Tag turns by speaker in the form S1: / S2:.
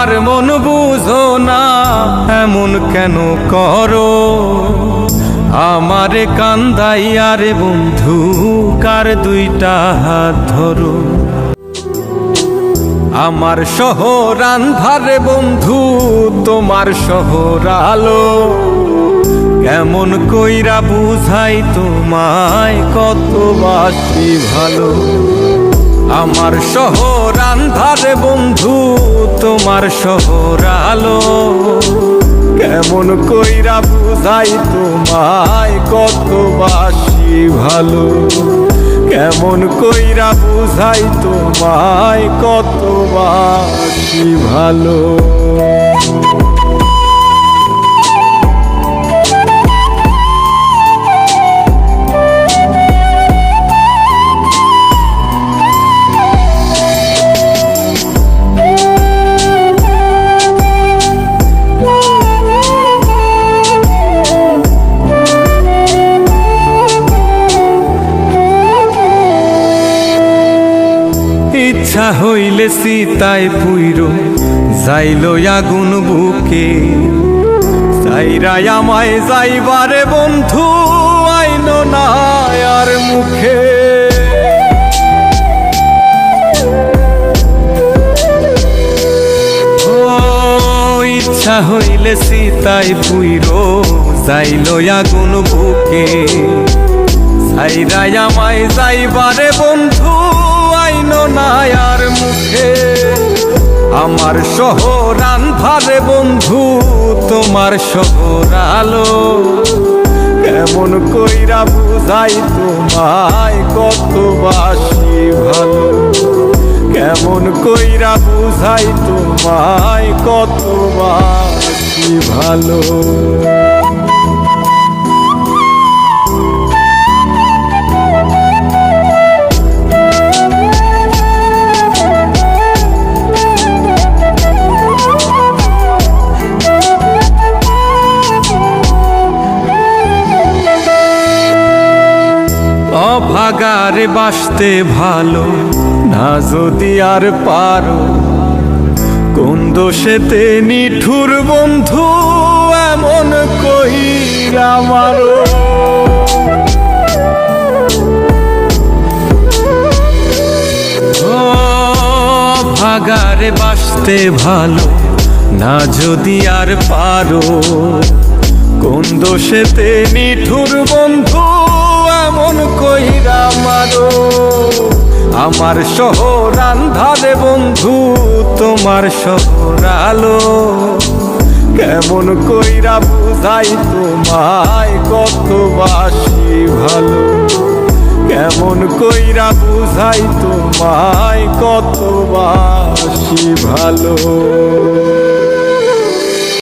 S1: আমার মন বুঝো না, এমন কেন করো? আমারে কান্দাইয়া রে বন্ধু, কার দুইটা হাত ধরো। আমার শহর আন্ধারে বন্ধু, তোমার শহর আলো। কেমন কইরা বুঝাই তোমায়, কত বাসি ভালো। আমার শহর আন্ধারে বন্ধু, তোমার শহর আলো। কেমন কইরা বুঝাই তোমায়, কত বাসি ভালো। কেমন কইরা বুঝাই তোমায়, কত বাসি ভালো। ইচ্ছা হইলে সীতায় পুইরো যাইল আগুন বুকে। সাইরাই আমায় যাইবারে বন্ধু, আইন না আর মুখে। ও ইচ্ছা হইলে সীতায় পুইরো যাইল আগুন বুকে। সাইরাই আমায় যাইবারে বন্ধু, আইন না আর মুখে। আমার শহর আন্ধারে বন্ধু, তোমার শহর আলো। কেমন কইরা বুঝাই তোমায়, কত বাসি ভালো। কেমন কইরা বুঝাই তোমায়, কত বাসি ভালো। অভাগারে বাসতে ভালো না যদি আর পারো। কোন দোষেতে নিঠুর বন্ধু, এমন কইরা মারো। অভাগারে বাসতে ভালো না যদি আর পারো। কোন দোষেতে নিঠুর বন্ধু, এমন কইরা মারো। আমার শহর আন্ধারে বন্ধু, তোমার শহর আলো। কেমন কইরা বুঝাই তোমায়, কত বাসি ভালো। কেমন কইরা বুঝাই তোমায়, কত বাসি ভালো।